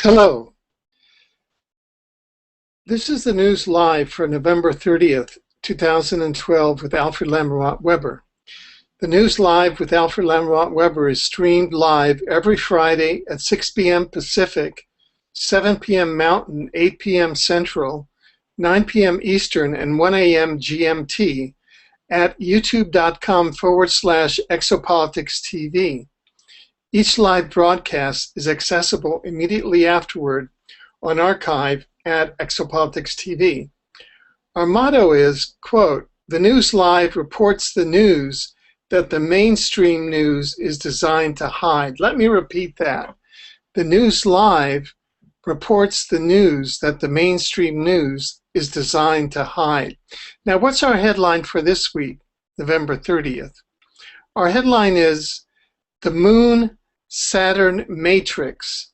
Hello, this is the news live for November 30th, 2012 with Alfred Lamont Weber. The news live with Alfred Lamont Weber is streamed live every Friday at 6 p.m. Pacific, 7 p.m. Mountain, 8 p.m. Central, 9 p.m. Eastern, and 1 a.m. GMT at youtube.com/exopoliticstv. Each live broadcast is accessible immediately afterward on archive at Exopolitics TV. Our motto is, quote, "The news live reports the news that the mainstream news is designed to hide." Let me repeat that. The news live reports the news that the mainstream news is designed to hide. Now, what's our headline for this week, November 30th? Our headline is "The Moon Saturn Matrix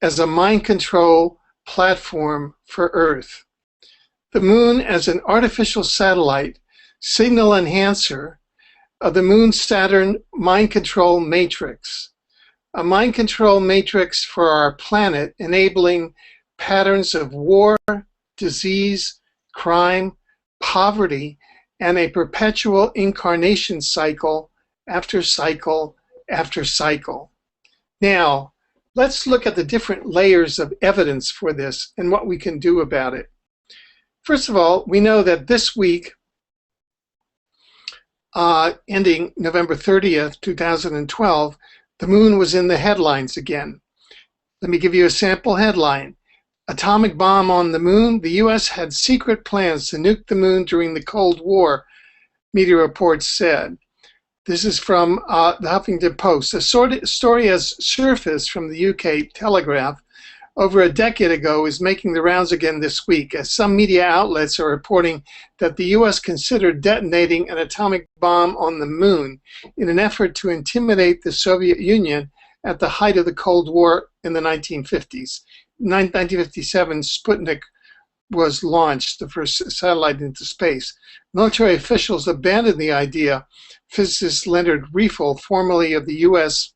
as a Mind Control Platform for Earth." The moon as an artificial satellite signal enhancer of the Moon-Saturn mind control matrix. A mind control matrix for our planet, enabling patterns of war, disease, crime, poverty, and a perpetual incarnation cycle after cycle after cycle. Now, let's look at the different layers of evidence for this and what we can do about it. First of all, we know that this week, ending November 30th, 2012, the moon was in the headlines again. Let me give you a sample headline. "Atomic bomb on the moon. The U.S. had secret plans to nuke the moon during the Cold War," media reports said. This is from the Huffington Post. A story has surfaced from the UK Telegraph over a decade ago is making the rounds again this week, as some media outlets are reporting that the US considered detonating an atomic bomb on the moon in an effort to intimidate the Soviet Union at the height of the Cold War in the 1950s. In 1957, Sputnik was launched, the first satellite into space. Military officials abandoned the idea. Physicist Leonard Riefel, formerly of the U.S.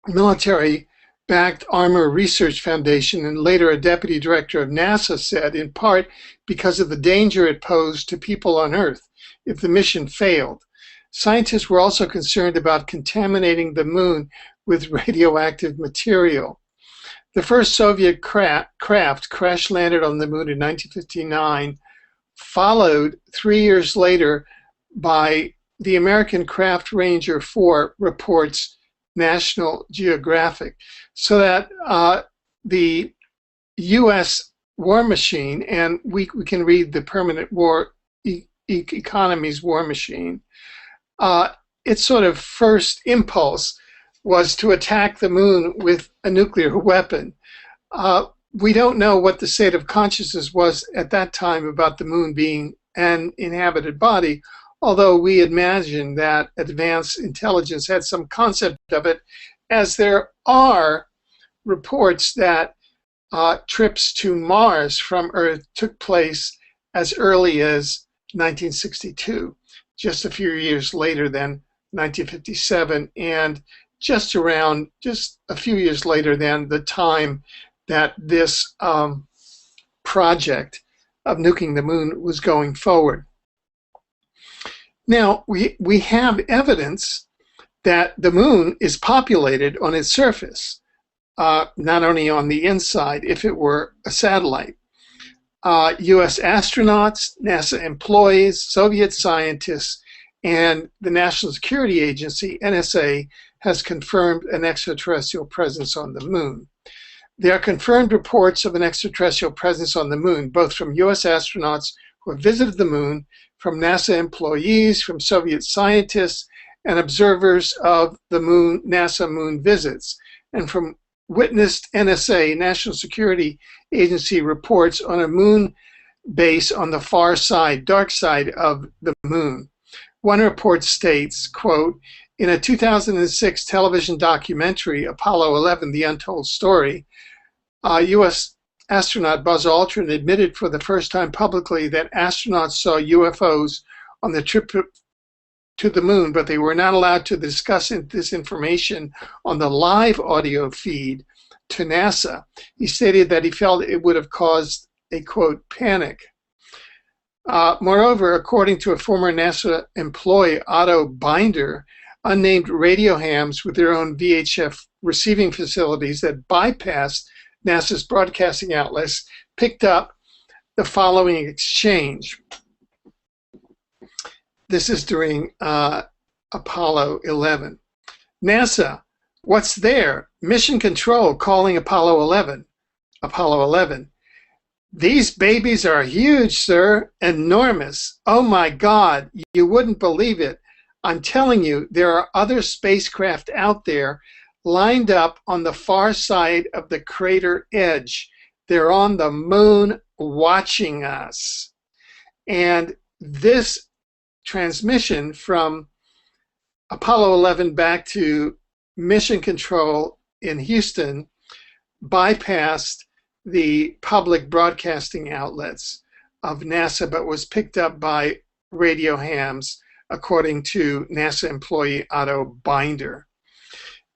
military-backed Armor Research Foundation and later a deputy director of NASA, said, in part because of the danger it posed to people on Earth if the mission failed. Scientists were also concerned about contaminating the moon with radioactive material. The first Soviet craft crash-landed on the moon in 1959, followed 3 years later by the American craft Ranger 4, reports National Geographic. So that the U.S. war machine, and we can read the Permanent War Economy's War Machine, its sort of first impulse was to attack the moon with a nuclear weapon. We don't know what the state of consciousness was at that time about the moon being an inhabited body, although we imagine that advanced intelligence had some concept of it, as there are reports that trips to Mars from Earth took place as early as 1962, just a few years later than 1957, and just a few years later than the time that this project of nuking the moon was going forward. Now, we have evidence that the moon is populated on its surface, not only on the inside, if it were a satellite. US astronauts, NASA employees, Soviet scientists, and the National Security Agency, NSA, has confirmed an extraterrestrial presence on the moon. There are confirmed reports of an extraterrestrial presence on the moon, both from US astronauts who have visited the moon, from NASA employees, from Soviet scientists, and observers of the NASA moon visits, and from witnessed NSA, National Security Agency, reports on a moon base on the far side, dark side of the moon. One report states, quote, "In a 2006 television documentary, Apollo 11, The Untold Story," U.S. astronaut Buzz Aldrin admitted for the first time publicly that astronauts saw UFOs on the trip to the moon, but they were not allowed to discuss this information on the live audio feed to NASA. He stated that he felt it would have caused a, quote, panic. Moreover, according to a former NASA employee, Otto Binder, unnamed radio hams with their own VHF receiving facilities that bypassed NASA's broadcasting outlets picked up the following exchange. This is during Apollo 11. NASA, what's there? Mission Control calling Apollo 11. Apollo 11. These babies are huge, sir. Enormous. Oh my God, you wouldn't believe it. I'm telling you, there are other spacecraft out there lined up on the far side of the crater edge. They're on the moon watching us. And this transmission from Apollo 11 back to Mission Control in Houston bypassed the public broadcasting outlets of NASA, but was picked up by radio hams, according to NASA employee Otto Binder.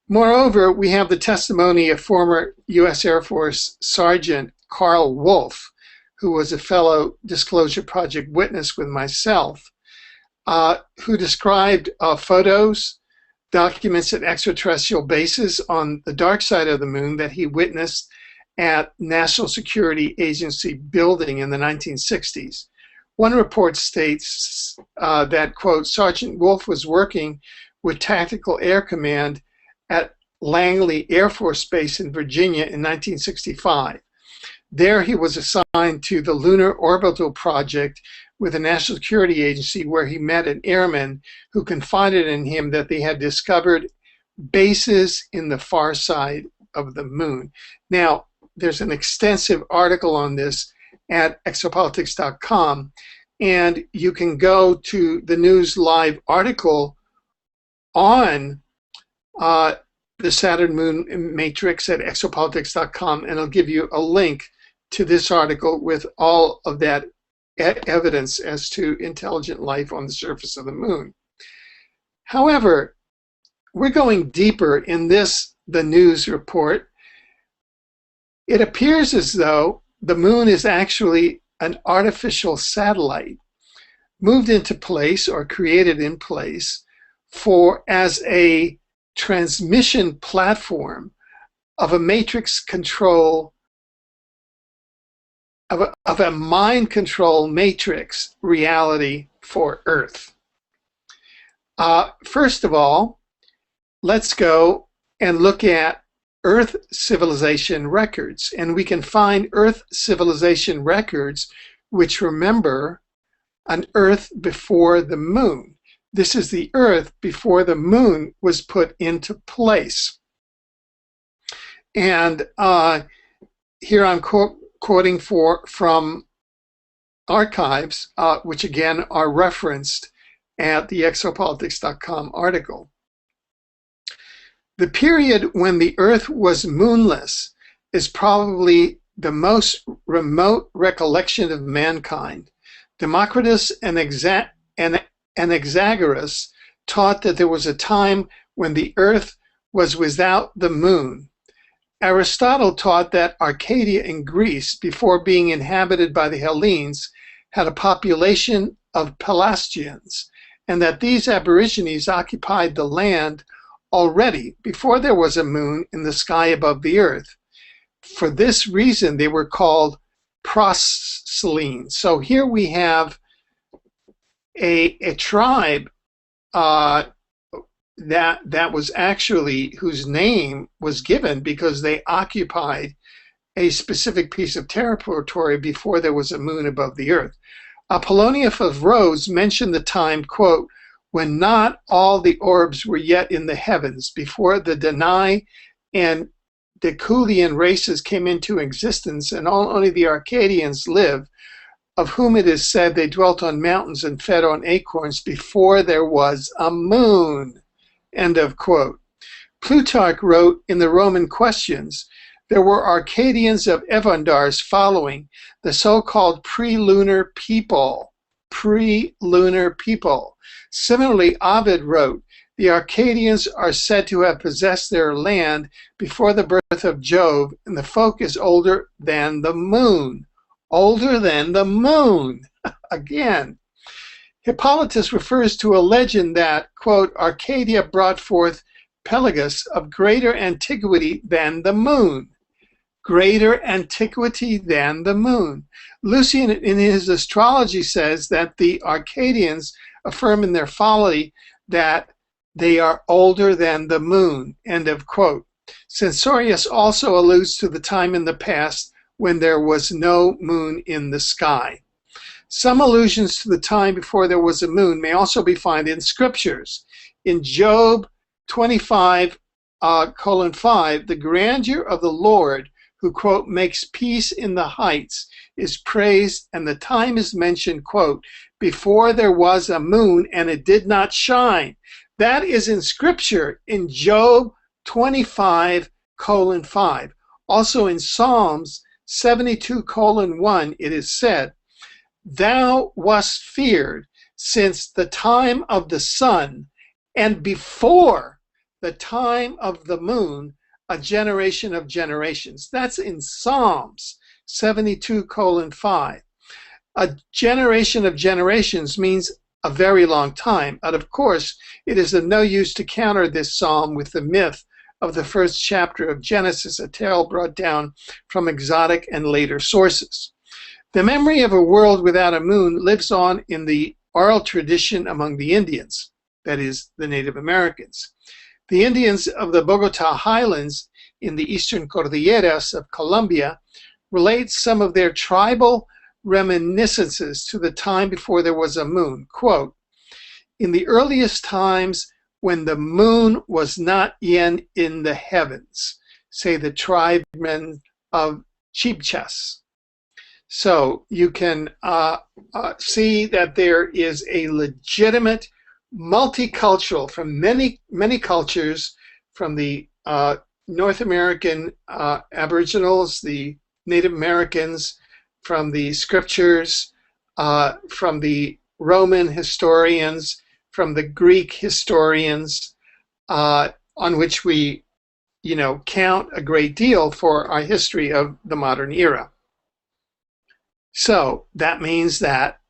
Moreover, we have the testimony of former U.S. Air Force Sergeant Carl Wolf, who was a fellow Disclosure Project witness with myself, who described photos, documents at extraterrestrial bases on the dark side of the moon that he witnessed at National Security Agency building in the 1960s. One report states that, quote, Sergeant Wolf was working with Tactical Air Command at Langley Air Force Base in Virginia in 1965. There he was assigned to the Lunar Orbital Project with the National Security Agency, where he met an airman who confided in him that they had discovered bases in the far side of the moon. Now, there's an extensive article on this at exopolitics.com, and you can go to the News Live article on the Saturn moon matrix at exopolitics.com, and it'll give you a link to this article with all of that evidence as to intelligent life on the surface of the moon. However, we're going deeper in the news report. It appears as though the moon is actually an artificial satellite moved into place or created in place as a transmission platform of a matrix control, of a mind control matrix reality for Earth. First of all, let's go and look at Earth civilization records, and we can find Earth civilization records which remember an Earth before the moon. This is the Earth before the moon was put into place. And here I'm quoting from archives, which again are referenced at the exopolitics.com article. The period when the Earth was moonless is probably the most remote recollection of mankind. Democritus and Anaxagoras taught that there was a time when the Earth was without the moon. Aristotle taught that Arcadia in Greece, before being inhabited by the Hellenes, had a population of Pelasgians, and that these aborigines occupied the land already before there was a moon in the sky above the Earth. For this reason, they were called proselynes. So here we have a tribe that was actually, whose name was given because they occupied a specific piece of territory before there was a moon above the Earth. Apollonius of Rhodes mentioned the time, quote, when not all the orbs were yet in the heavens, before the Danai and Deculian races came into existence, and only the Arcadians lived, of whom it is said they dwelt on mountains and fed on acorns before there was a moon. End of quote. Plutarch wrote in the Roman Questions, there were Arcadians of Evandars following, the so-called pre-lunar people. pre-lunar people. Similarly, Ovid wrote, the Arcadians are said to have possessed their land before the birth of Jove, and the folk is older than the moon. Older than the moon. Again. Hippolytus refers to a legend that, quote, Arcadia brought forth Pelagus of greater antiquity than the moon. Greater antiquity than the moon. Lucian, in his astrology, says that the Arcadians affirm in their folly that they are older than the moon, end of quote. Censorius also alludes to the time in the past when there was no moon in the sky. Some allusions to the time before there was a moon may also be found in scriptures. In Job 25:5, the grandeur of the Lord, who, quote, makes peace in the heights, is praised, and the time is mentioned, quote, before there was a moon and it did not shine. That is in scripture in Job 25:5. Also in Psalms 72:1, it is said, thou wast feared since the time of the sun, and before the time of the moon, a generation of generations. That's in Psalms 72:5. A generation of generations means a very long time. And of course, it is of no use to counter this psalm with the myth of the first chapter of Genesis, a tale brought down from exotic and later sources. The memory of a world without a moon lives on in the oral tradition among the Indians, that is, the Native Americans. The Indians of the Bogota highlands in the eastern Cordilleras of Colombia relate some of their tribal reminiscences to the time before there was a moon. Quote, in the earliest times when the moon was not yet in the heavens, say the tribesmen of Chibchas. So you can see that there is a legitimate multicultural from many cultures, from the North American Aboriginals, the Native Americans, from the scriptures, from the Roman historians, from the Greek historians, on which we, count a great deal for our history of the modern era. So that means that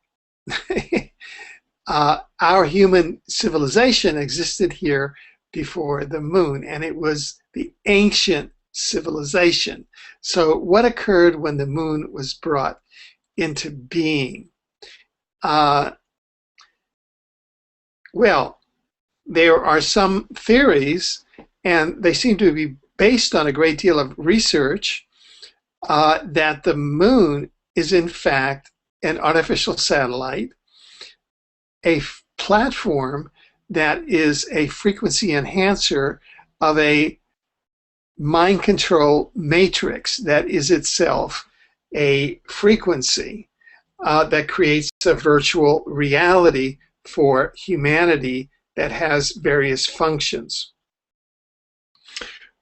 our human civilization existed here before the moon, and it was the ancient civilization. So what occurred when the moon was brought into being? Well, there are some theories, and they seem to be based on a great deal of research, that the moon is in fact an artificial satellite, a platform that is a frequency enhancer of a mind control matrix that is itself a frequency that creates a virtual reality for humanity that has various functions.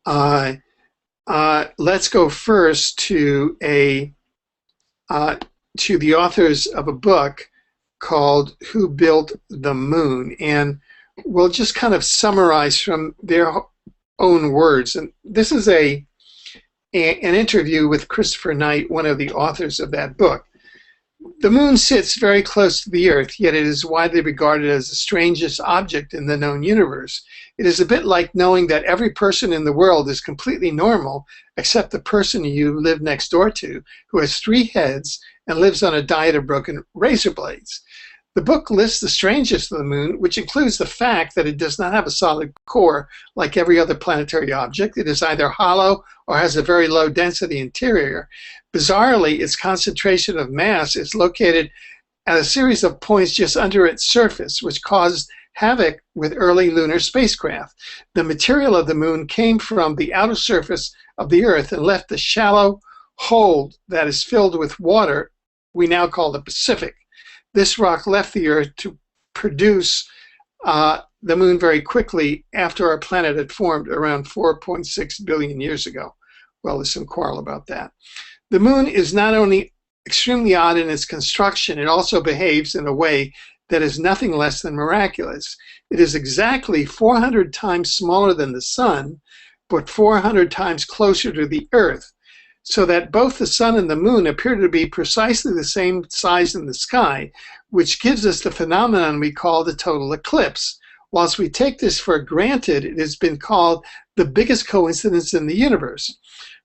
Let's go first to the authors of a book called Who Built the Moon, and we'll just kind of summarize from their own words. And this is an interview with Christopher Knight, one of the authors of that book. The moon sits very close to the Earth, yet it is widely regarded as the strangest object in the known universe. It is a bit like knowing that every person in the world is completely normal, except the person you live next door to, who has 3 heads and lives on a diet of broken razor blades. The book lists the strangest of the moon, which includes the fact that it does not have a solid core like every other planetary object. It is either hollow or has a very low density interior. Bizarrely, its concentration of mass is located at a series of points just under its surface, which caused havoc with early lunar spacecraft. The material of the moon came from the outer surface of the Earth and left a shallow hole that is filled with water we now call the Pacific. This rock left the Earth to produce the moon very quickly after our planet had formed around 4.6 billion years ago. Well, there's some quarrel about that. The moon is not only extremely odd in its construction, it also behaves in a way that is nothing less than miraculous. It is exactly 400 times smaller than the sun, but 400 times closer to the Earth, so that both the sun and the moon appear to be precisely the same size in the sky, which gives us the phenomenon we call the total eclipse. Whilst we take this for granted, it has been called the biggest coincidence in the universe.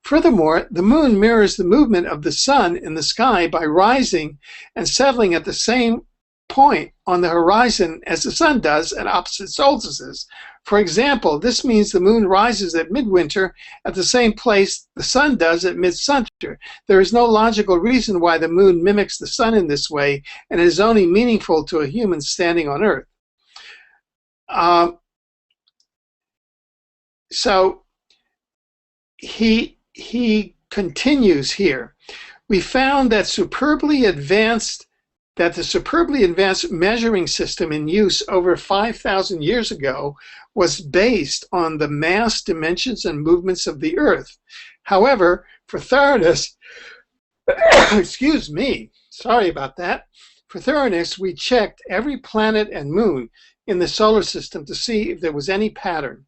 Furthermore, the moon mirrors the movement of the sun in the sky by rising and settling at the same point on the horizon as the sun does at opposite solstices. For example, this means the moon rises at midwinter at the same place the sun does at midsummer. There is no logical reason why the moon mimics the sun in this way, and it is only meaningful to a human standing on Earth. So he continues here. We found that the superbly advanced measuring system in use over 5,000 years ago was based on the mass, dimensions, and movements of the Earth. However, for thoroughness, excuse me, sorry about that. For thoroughness, we checked every planet and moon in the solar system to see if there was any pattern.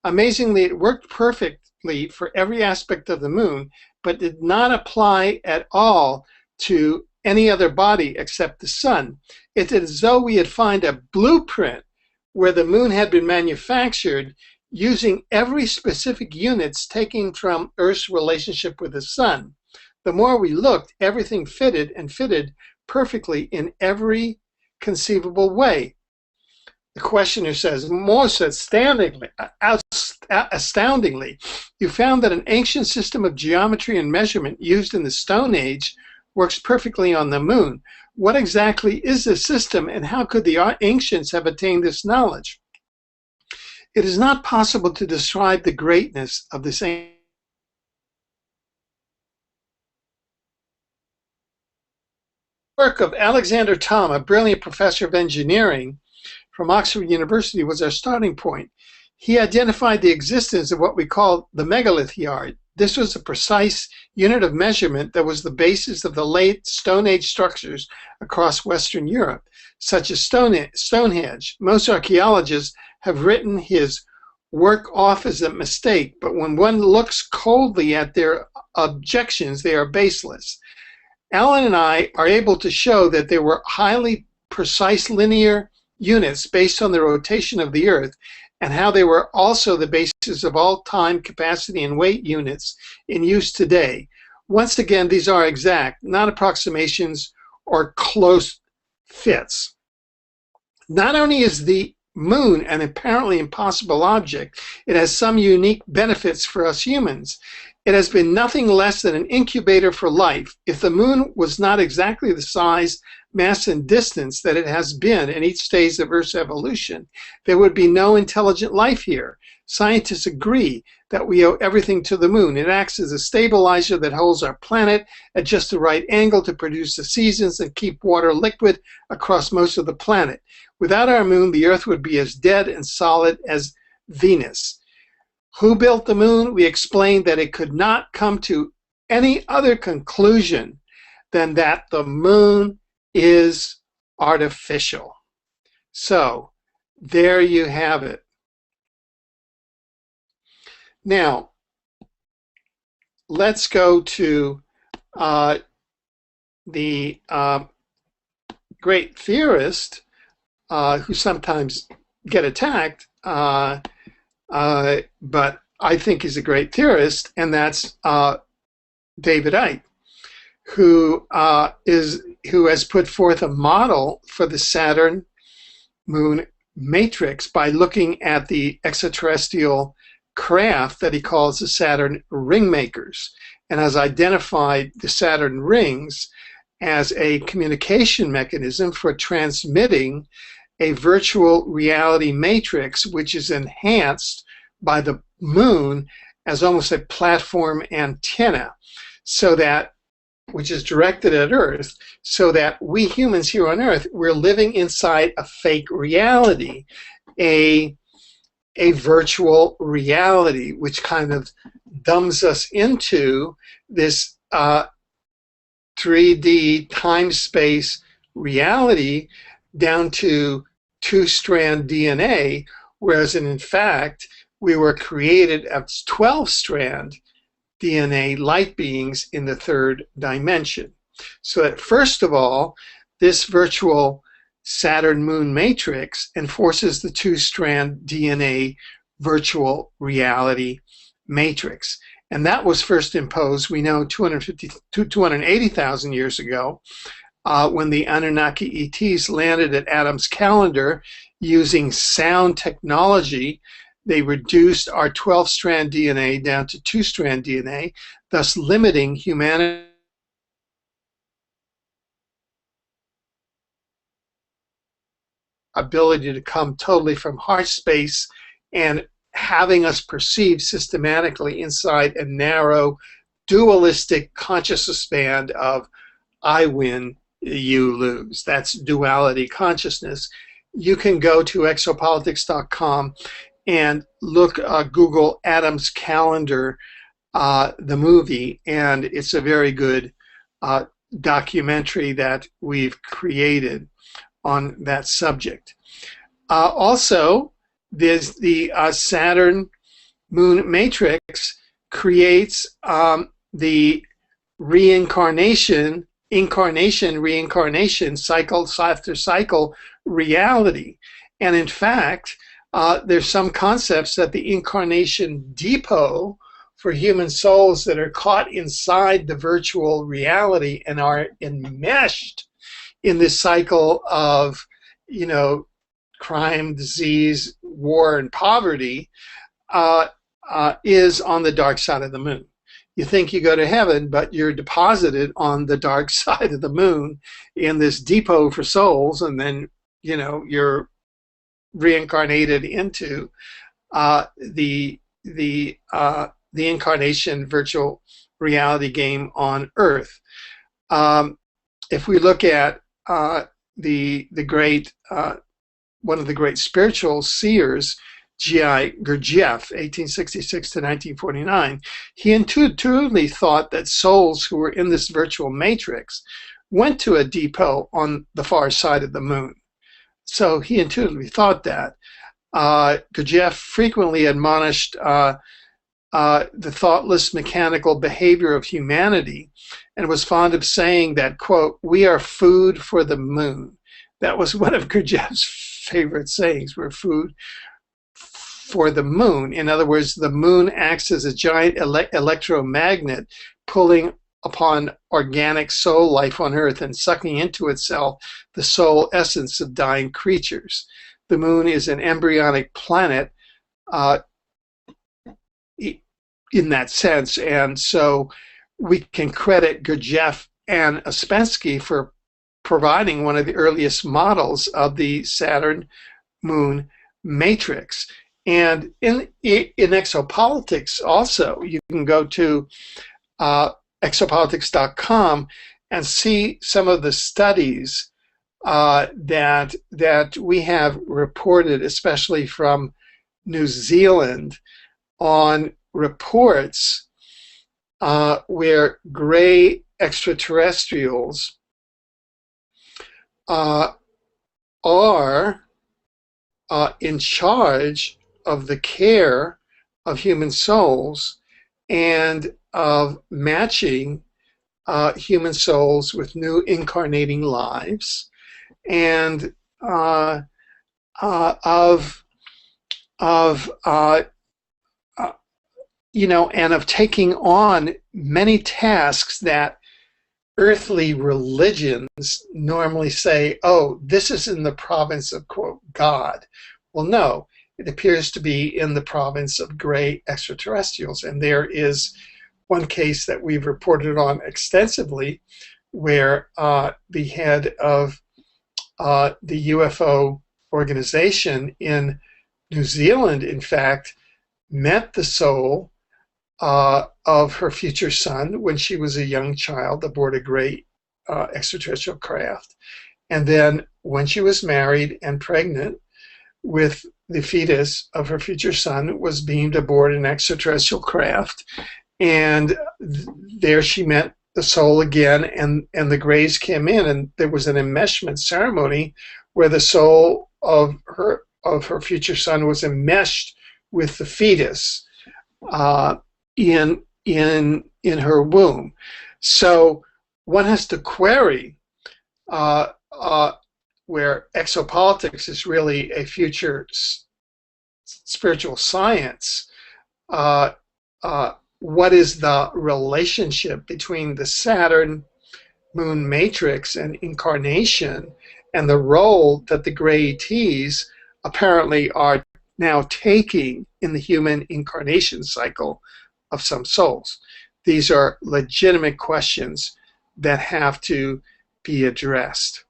Amazingly, it worked perfectly for every aspect of the moon, but did not apply at all to any other body except the sun. It's as though we had found a blueprint where the moon had been manufactured using every specific units taken from Earth's relationship with the sun. The more we looked, everything fitted perfectly in every conceivable way. The questioner says, most astoundingly, you found that an ancient system of geometry and measurement used in the Stone Age works perfectly on the moon. What exactly is this system, and how could the ancients have attained this knowledge? It is not possible to describe the greatness of this ancient work of Alexander Thom, a brilliant professor of engineering from Oxford University, was our starting point. He identified the existence of what we call the megalith yard. This was a precise unit of measurement that was the basis of the late Stone Age structures across Western Europe, such as Stonehenge. Most archaeologists have written his work off as a mistake, but when one looks coldly at their objections, they are baseless. Alan and I are able to show that there were highly precise linear units based on the rotation of the Earth, and how they were also the basis of all time, capacity, and weight units in use today. Once again, these are exact, not approximations or close fits. Not only is the moon an apparently impossible object, it has some unique benefits for us humans. It has been nothing less than an incubator for life. If the moon was not exactly the size, mass, and distance that it has been in each stage of Earth's evolution, there would be no intelligent life here. Scientists agree that we owe everything to the moon. It acts as a stabilizer that holds our planet at just the right angle to produce the seasons and keep water liquid across most of the planet. Without our moon, the Earth would be as dead and solid as Venus. Who built the moon? We explained that it could not come to any other conclusion than that the moon is artificial. So there you have it. Now, let's go to the great theorist who sometimes get attacked, but I think he's a great theorist, and that's David Icke, who has put forth a model for the Saturn moon matrix by looking at the extraterrestrial craft that he calls the Saturn ring makers, and has identified the Saturn rings as a communication mechanism for transmitting a virtual reality matrix, which is enhanced by the moon as almost a platform antenna, so that, which is directed at Earth, so that we humans here on Earth, we're living inside a fake reality, a virtual reality, which kind of dumbs us into this 3D time-space reality down to two-strand DNA, whereas in fact, we were created as 12-strand DNA light beings in the third dimension. So that first of all, this virtual Saturn moon matrix enforces the two-strand DNA virtual reality matrix. And that was first imposed, we know, 280,000 years ago, when the Anunnaki ETs landed at Adam's calendar using sound technology. They reduced our 12-strand DNA down to two-strand DNA, thus limiting humanity ability to come totally from heart space and having us perceive systematically inside a narrow dualistic consciousness band of I win, you lose. That's duality consciousness. You can go to exopolitics.com and look, Google Adam's Calendar, the movie, and it's a very good documentary that we've created on that subject. Also, there's the Saturn moon matrix creates the reincarnation, reincarnation, cycle after cycle reality. And in fact, there's some concepts that the incarnation depot for human souls that are caught inside the virtual reality and are enmeshed in this cycle of, crime, disease, war, and poverty is on the dark side of the moon. You think you go to heaven, but you're deposited on the dark side of the moon in this depot for souls, and then, you're reincarnated into the incarnation virtual reality game on Earth. If we look at the great one of the great spiritual seers, G.I. Gurdjieff, 1866 to 1949, he intuitively thought that souls who were in this virtual matrix went to a depot on the far side of the moon. So he intuitively thought that. Gurdjieff frequently admonished the thoughtless mechanical behavior of humanity and was fond of saying that, quote, "We are food for the moon." That was one of Gurdjieff's favorite sayings, we're food for the moon. In other words, the moon acts as a giant electromagnet pulling upon organic soul life on Earth and sucking into itself the soul essence of dying creatures. The moon is an embryonic planet in that sense, and so we can credit Gurdjieff and Ouspensky for providing one of the earliest models of the Saturn moon matrix. And in exopolitics also, you can go to exopolitics.com and see some of the studies that we have reported, especially from New Zealand, on reports where gray extraterrestrials are in charge of the care of human souls and of matching human souls with new incarnating lives, and and of taking on many tasks that earthly religions normally say, oh, this is in the province of, quote, God. Well, no, it appears to be in the province of gray extraterrestrials. And there is one case that we've reported on extensively where the head of the UFO organization in New Zealand, in fact, met the soul of her future son when she was a young child aboard a gray extraterrestrial craft. And then when she was married and pregnant with the fetus of her future son, was beamed aboard an extraterrestrial craft. And there she met the soul again, and the grays came in, and there was an enmeshment ceremony where the soul of her future son was enmeshed with the fetus in her womb. So one has to query where exopolitics is really a future spiritual science. What is the relationship between the Saturn moon matrix and incarnation, and the role that the gray ETs apparently are now taking in the human incarnation cycle of some souls? These are legitimate questions that have to be addressed.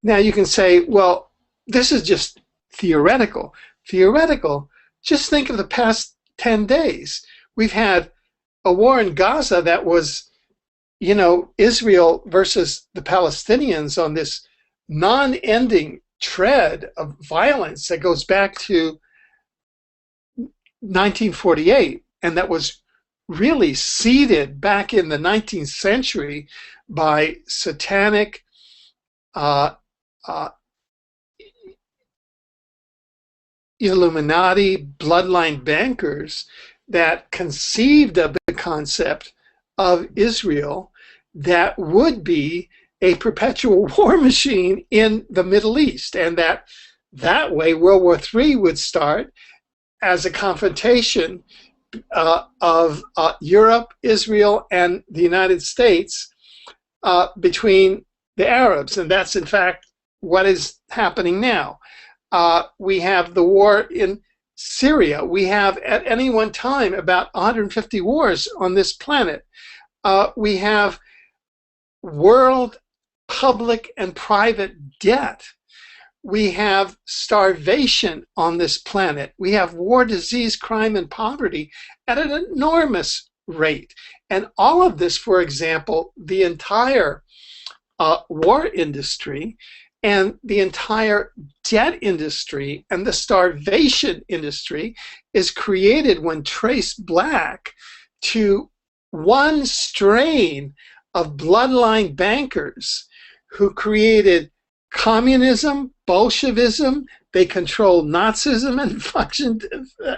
Now you can say, well, this is just theoretical. Theoretical, just think of the past 10 days. We've had a war in Gaza that was, you know, Israel versus the Palestinians on this non-ending tread of violence that goes back to 1948, and that was really seeded back in the 19th century by satanic Illuminati bloodline bankers that conceived of the concept of Israel that would be a perpetual war machine in the Middle East, and that way World War III would start as a confrontation of Europe, Israel, and the United States between the Arabs, and that's in fact what is happening now. We have the war in Syria. We have at any one time about 150 wars on this planet. We have world public and private debt. We have starvation on this planet. We have war, disease, crime, and poverty at an enormous rate. And all of this, for example, the entire war industry and the entire debt industry and the starvation industry is created when traced back to one strain of bloodline bankers who created communism, Bolshevism. They controlled Nazism and functioned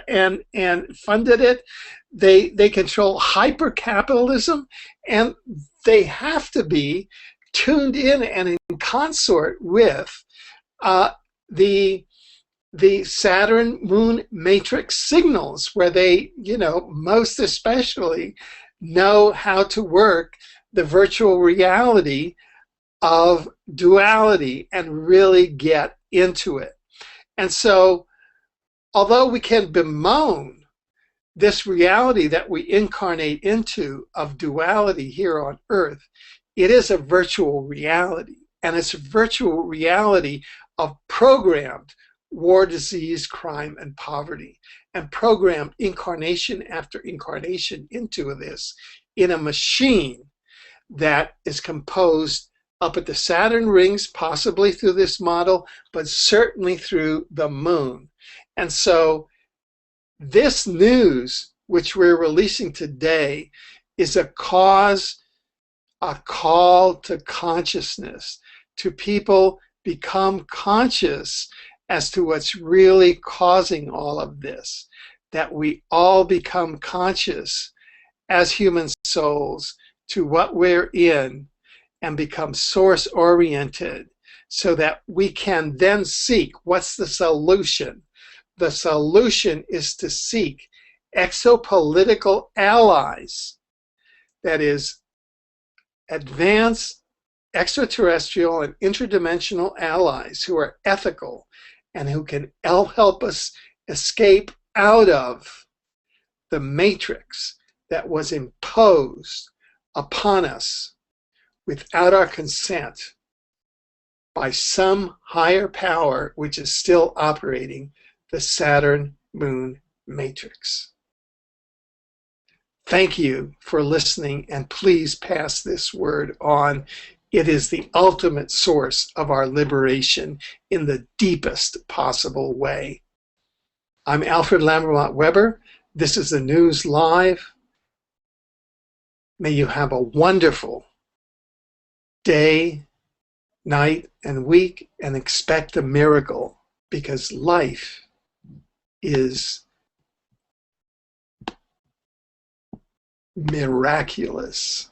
and funded it. They control hyper-capitalism, and they have to be tuned in and in consort with the Saturn moon matrix signals, where they, you know, most especially know how to work the virtual reality of duality and really get into it. And so, although we can bemoan this reality that we incarnate into of duality here on Earth, it is a virtual reality, and it's a virtual reality of programmed war, disease, crime, and poverty, and programmed incarnation after incarnation into this in a machine that is composed up at the Saturn rings, possibly through this model, but certainly through the moon. And so this news, which we're releasing today, is a call to consciousness, to people become conscious as to what's really causing all of this, that we all become conscious as human souls to what we're in and become source oriented, so that we can then seek what's the solution. The solution is to seek exopolitical allies, that is, advanced extraterrestrial and interdimensional allies who are ethical and who can help us escape out of the matrix that was imposed upon us without our consent by some higher power which is still operating the Saturn moon matrix. Thank you for listening, and please pass this word on. It is the ultimate source of our liberation in the deepest possible way. I'm Alfred Lambermont Weber. This is the News Live. May you have a wonderful day, night, and week, and expect a miracle, because life is miraculous.